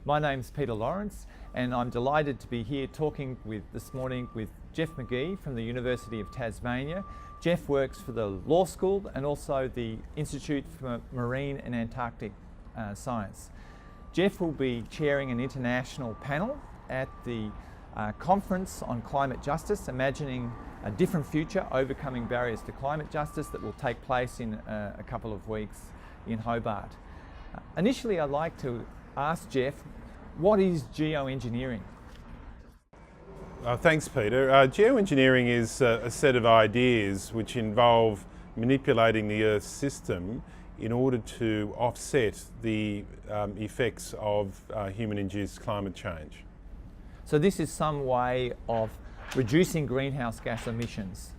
My name's Peter Lawrence, and I'm delighted to be here talking this morning with Jeff McGee from the University of Tasmania. Jeff works for the Law School and also the Institute for Marine and Antarctic Science. Jeff will be chairing an international panel at the Conference on Climate Justice, Imagining a Different Future, Overcoming Barriers to Climate Justice, that will take place in a couple of weeks in Hobart. Initially, I'd like to ask Jeff, what is geoengineering? Thanks, Peter. Geoengineering is a set of ideas which involve manipulating the Earth's system in order to offset the effects of human-induced climate change. So this is some way of reducing greenhouse gas emissions.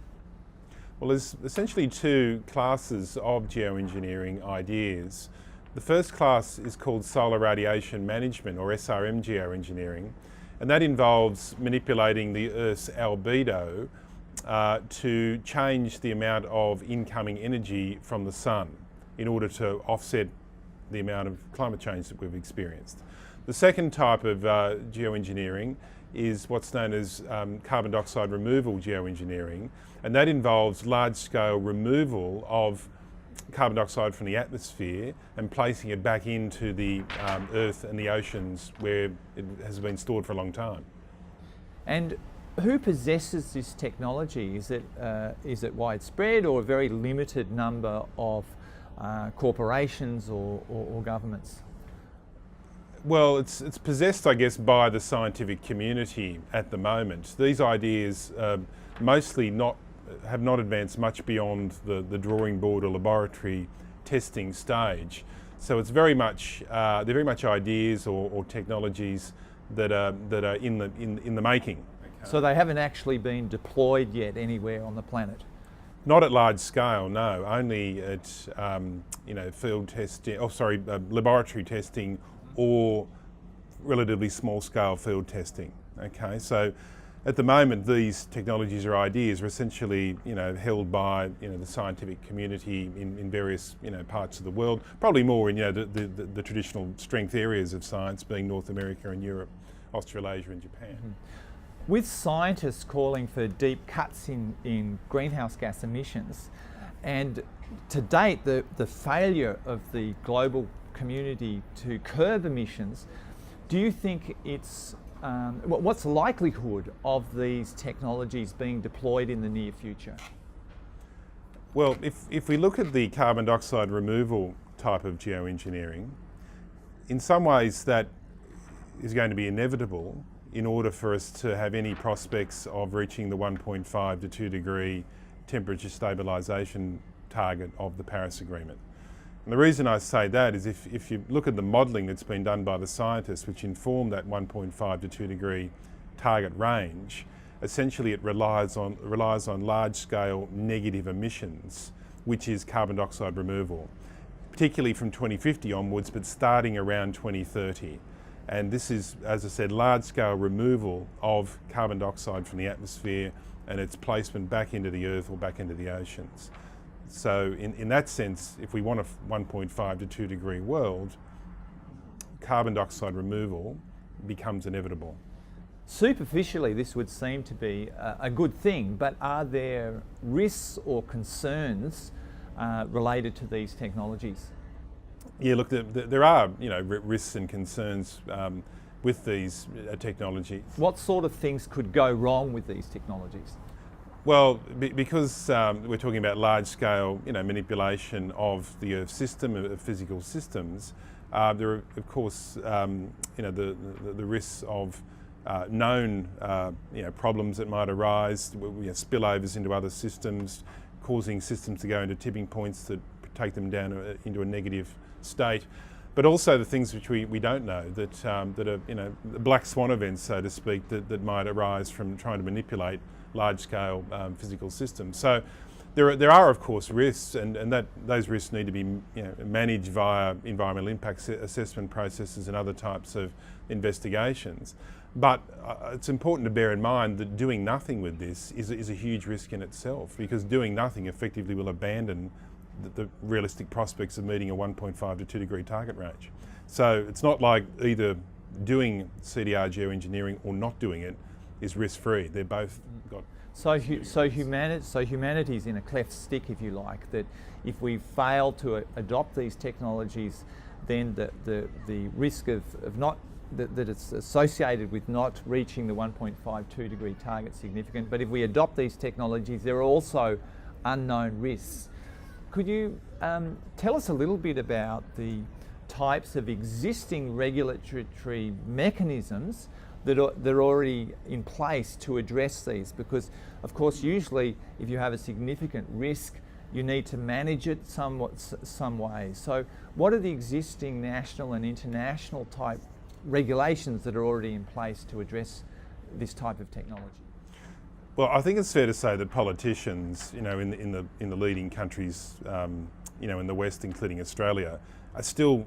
Well, there's essentially two classes of geoengineering ideas. The first class is called solar radiation management, or SRM geoengineering, and that involves manipulating the Earth's albedo to change the amount of incoming energy from the sun in order to offset the amount of climate change that we've experienced. The second type of geoengineering is what's known as carbon dioxide removal geoengineering, and that involves large-scale removal of carbon dioxide from the atmosphere and placing it back into the earth and the oceans where it has been stored for a long time. And who possesses this technology? Is it widespread, or a very limited number of corporations or governments? Well, it's possessed, I guess, by the scientific community at the moment. These ideas mostly have not advanced much beyond the drawing board or laboratory testing stage. So it's very much they're very much ideas or technologies that are in the making. Okay. So they haven't actually been deployed yet anywhere on the planet. Not at large scale, no. Only at field testing. Laboratory testing or relatively small scale field testing. Okay, so at the moment, these technologies or ideas are essentially, held by, the scientific community in various, parts of the world. Probably more in, the traditional strength areas of science, being North America and Europe, Australasia and Japan. Mm-hmm. With scientists calling for deep cuts in greenhouse gas emissions, and to date, the failure of the global community to curb emissions, do you think it's what's the likelihood of these technologies being deployed in the near future? Well, if we look at the carbon dioxide removal type of geoengineering, in some ways that is going to be inevitable in order for us to have any prospects of reaching the 1.5 to 2 degree temperature stabilisation target of the Paris Agreement. And the reason I say that is if you look at the modelling that's been done by the scientists which inform that 1.5 to 2 degree target range, essentially it relies on large-scale negative emissions, which is carbon dioxide removal, particularly from 2050 onwards, but starting around 2030. And this is, as I said, large-scale removal of carbon dioxide from the atmosphere and its placement back into the earth or back into the oceans. So in that sense, if we want a 1.5 to 2 degree world, carbon dioxide removal becomes inevitable. Superficially, this would seem to be a good thing, but are there risks or concerns related to these technologies? Yeah, look, there are risks and concerns with these technologies. What sort of things could go wrong with these technologies? Well, because we're talking about large-scale, manipulation of the Earth system, of physical systems, there are, of course, the risks of known, problems that might arise, spillovers into other systems, causing systems to go into tipping points that take them down into a negative state. But also the things which we don't know, that are black swan events, so to speak, that might arise from trying to manipulate large-scale physical systems. So there are of course risks, and those risks need to be managed via environmental impact assessment processes and other types of investigations. But it's important to bear in mind that doing nothing with this is a huge risk in itself, because doing nothing effectively will abandon the realistic prospects of meeting a 1.5 to 2 degree target range. So it's not like either doing CDR geoengineering or not doing it is risk-free. They're both got... So humanity's in a cleft stick, if you like, that if we fail to adopt these technologies, then the risk of not, that it's associated with not reaching the 1.52 degree target significant. But if we adopt these technologies, there are also unknown risks. Could you tell us a little bit about the types of existing regulatory mechanisms that are already in place to address these? Because, of course, usually if you have a significant risk, you need to manage it some way. So what are the existing national and international type regulations that are already in place to address this type of technology? Well, I think it's fair to say that politicians, in the leading countries, in the West, including Australia, are still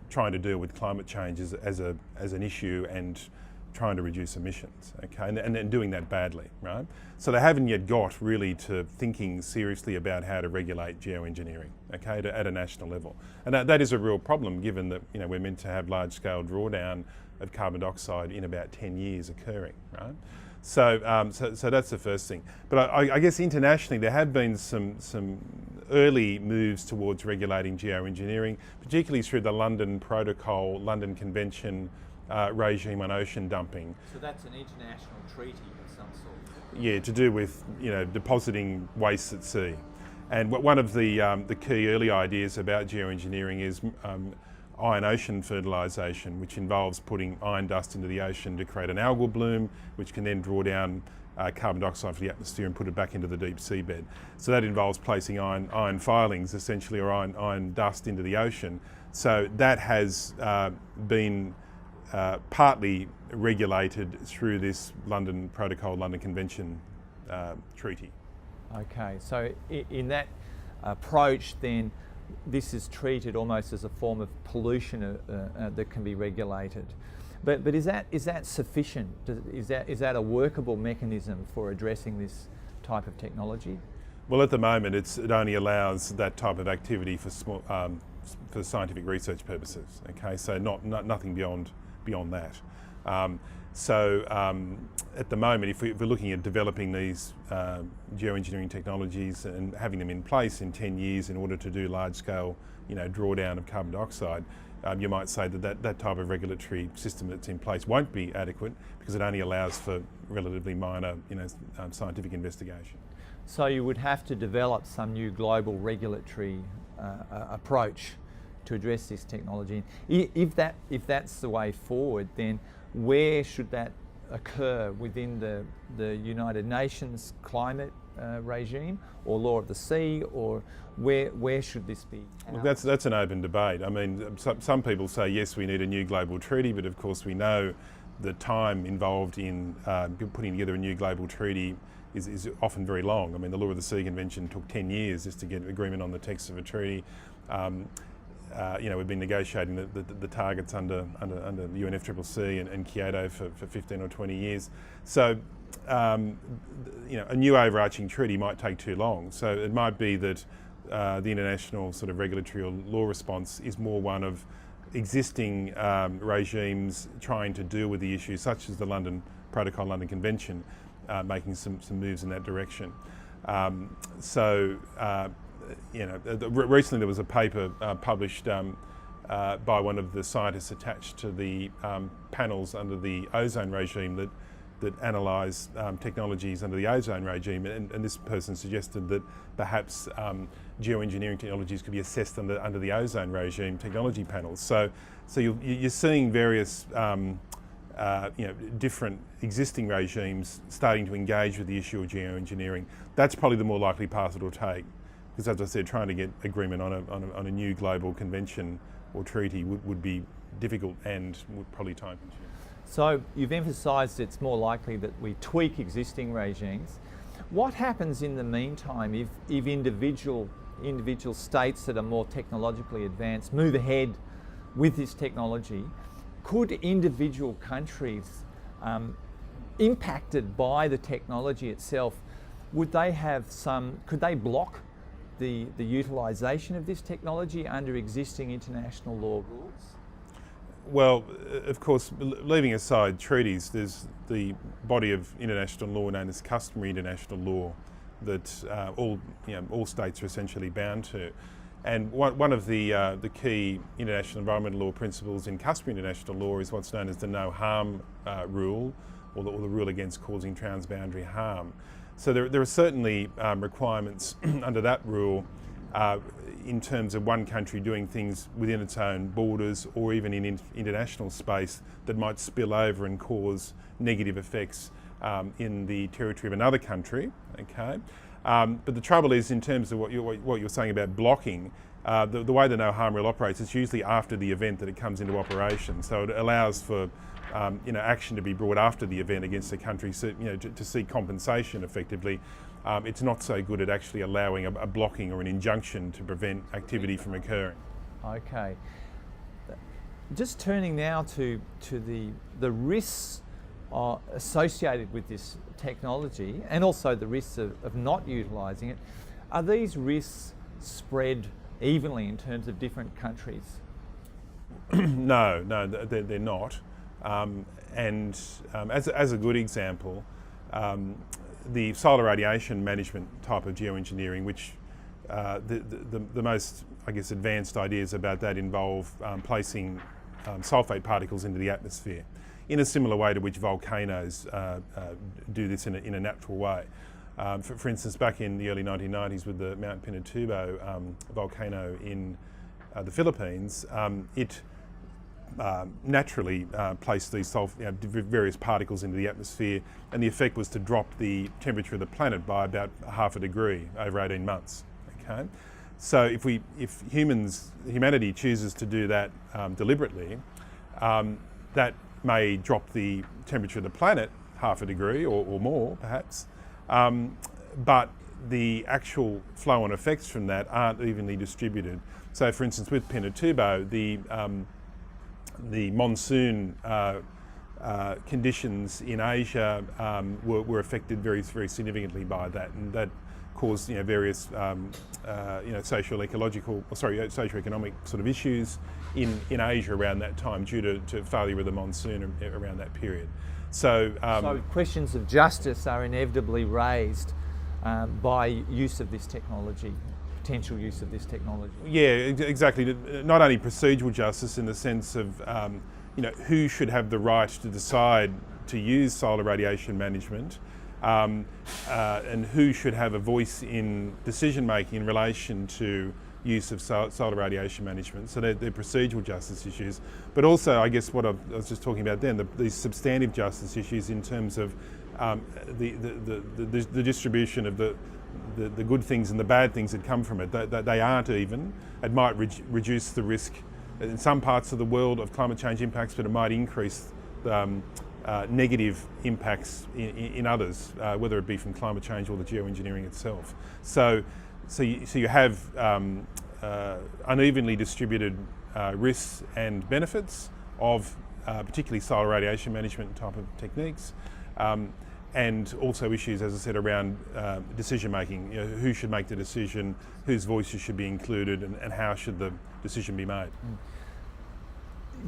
trying to deal with climate change as an issue and trying to reduce emissions, okay, and doing that badly, right? So they haven't yet got really to thinking seriously about how to regulate geoengineering, okay, at a national level. And that is a real problem, given that we're meant to have large-scale drawdown of carbon dioxide in about 10 years occurring, right? So that's the first thing. But I guess internationally there have been some early moves towards regulating geoengineering, particularly through the London Protocol, London Convention regime on ocean dumping. So that's an international treaty of some sort? Yeah, to do with depositing waste at sea. And one of the key early ideas about geoengineering is iron ocean fertilisation, which involves putting iron dust into the ocean to create an algal bloom, which can then draw down carbon dioxide from the atmosphere and put it back into the deep seabed. So that involves placing iron filings, essentially, or iron dust into the ocean. So that has been partly regulated through this London Protocol, London Convention treaty. Okay, so in that approach then, this is treated almost as a form of pollution that can be regulated. But is that sufficient? Is that a workable mechanism for addressing this type of technology? Well, at the moment, it only allows that type of activity for scientific research purposes. Okay, so nothing beyond that. At the moment, if we're looking at developing these geoengineering technologies and having them in place in 10 years in order to do large-scale, drawdown of carbon dioxide, you might say that type of regulatory system that's in place won't be adequate because it only allows for relatively minor, scientific investigation. So you would have to develop some new global regulatory approach to address this technology. If that's the way forward, then where should that occur within the United Nations climate regime or law of the sea, or where should this be? Look, that's an open debate. I mean, some people say yes, we need a new global treaty, but of course we know the time involved in putting together a new global treaty is often very long. I mean, the Law of the Sea Convention took 10 years just to get agreement on the text of a treaty. We've been negotiating the targets under the UNFCCC and Kyoto for 15 or 20 years. So, a new overarching treaty might take too long. So it might be that the international sort of regulatory or law response is more one of existing regimes trying to deal with the issues, such as the London Protocol, London Convention, making some moves in that direction. Recently there was a paper published by one of the scientists attached to the panels under the ozone regime that analyse technologies under the ozone regime, and this person suggested that perhaps geoengineering technologies could be assessed under the ozone regime technology panels. So you're seeing various different existing regimes starting to engage with the issue of geoengineering. That's probably the more likely path it'll take. Because, as I said, trying to get agreement on a new global convention or treaty would be difficult and would probably time consuming. So you've emphasised it's more likely that we tweak existing regimes. What happens in the meantime if individual states that are more technologically advanced move ahead with this technology? Could individual countries impacted by the technology itself, could they block the utilisation of this technology under existing international law rules? Well, of course, leaving aside treaties, there's the body of international law known as customary international law that all states are essentially bound to. And one of the key international environmental law principles in customary international law is what's known as the no harm rule, or the rule against causing transboundary harm. So there are certainly requirements under that rule in terms of one country doing things within its own borders or even in international space that might spill over and cause negative effects in the territory of another country. Okay, but the trouble is, in terms of what you're saying about blocking, the way the no harm rule operates, it's usually after the event that it comes into operation. So it allows for action to be brought after the event against the country, so, to seek compensation effectively. It's not so good at actually allowing a blocking or an injunction to prevent activity from occurring. Okay. Just turning now to the risks associated with this technology, and also the risks of not utilising it. Are these risks spread evenly in terms of different countries? No, they're not. As a good example, the solar radiation management type of geoengineering, which the most, I guess, advanced ideas about that involve placing sulfate particles into the atmosphere in a similar way to which volcanoes do this in a natural way. For instance, back in the early 1990s with the Mount Pinatubo volcano in the Philippines, it naturally placed these various particles into the atmosphere, and the effect was to drop the temperature of the planet by about 0.5 degree over 18 months. Okay, so if humanity chooses to do that deliberately, that may drop the temperature of the planet 0.5 degree or more, perhaps, but the actual flow-on effects from that aren't evenly distributed. So, for instance, with Pinatubo, the monsoon conditions in Asia were affected very, very significantly by that, and that caused various socio-economic sort of issues in Asia around that time due to failure of the monsoon around that period. So questions of justice are inevitably raised by use of this technology. Potential use of this technology. Yeah, exactly. Not only procedural justice in the sense of who should have the right to decide to use solar radiation management, and who should have a voice in decision making in relation to use of solar radiation management. So they're procedural justice issues, but also, I guess, what I was just talking about then, these substantive justice issues in terms of the distribution of the good things and the bad things that come from it. They aren't even. It might reduce the risk in some parts of the world of climate change impacts, but it might increase negative impacts in others, whether it be from climate change or the geoengineering itself. So you have unevenly distributed risks and benefits of particularly solar radiation management type of techniques. And also issues, as I said, around decision making. Who should make the decision, whose voices should be included, and how should the decision be made.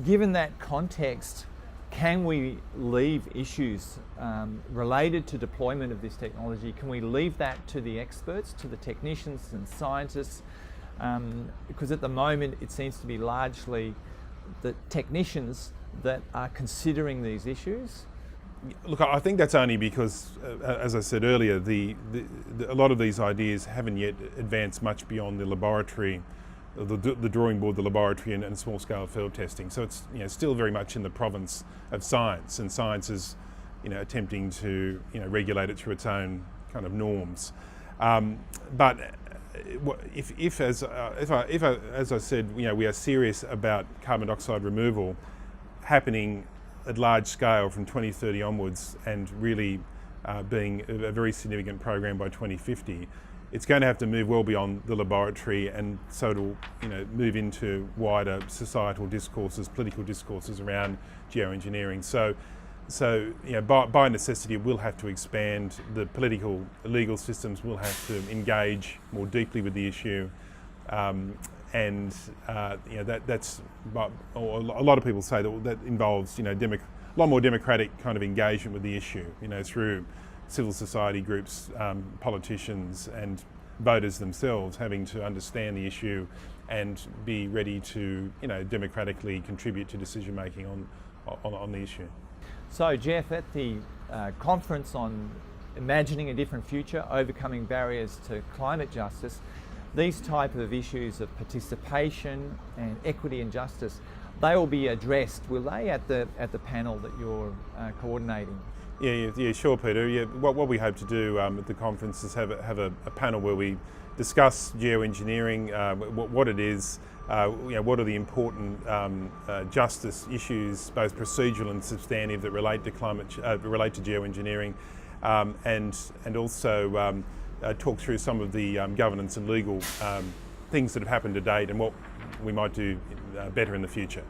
Given that context, can we leave issues related to deployment of this technology, can we leave that to the experts, to the technicians and scientists? Because at the moment it seems to be largely the technicians that are considering these issues. Look, I think that's only because, as I said earlier, a lot of these ideas haven't yet advanced much beyond the laboratory, the drawing board, the laboratory, and small-scale field testing. So it's still very much in the province of science, and science is attempting to regulate it through its own kind of norms. But if as I said, we are serious about carbon dioxide removal happening at large scale from 2030 onwards, and really being a very significant program by 2050, it's going to have to move well beyond the laboratory, and so it'll move into wider societal discourses, political discourses around geoengineering. So by necessity, we'll have to expand. The political, legal systems will have to engage more deeply with the issue. And you know, that's or a lot of people say that involves, you know, a lot more democratic kind of engagement with the issue, you know, through civil society groups, politicians and voters themselves having to understand the issue and be ready to, you know, democratically contribute to decision making on the issue. So Jeff, at the conference on imagining a different future, overcoming barriers to climate justice, these type of issues of participation and equity and justice, they will be addressed, will they, at the panel that you're coordinating? Yeah, sure, Peter. Yeah, what we hope to do at the conference is have a panel where we discuss geoengineering, what it is, you know, what are the important justice issues, both procedural and substantive, that relate to relate to geoengineering, and also talk through some of the governance and legal things that have happened to date and what we might do better in the future.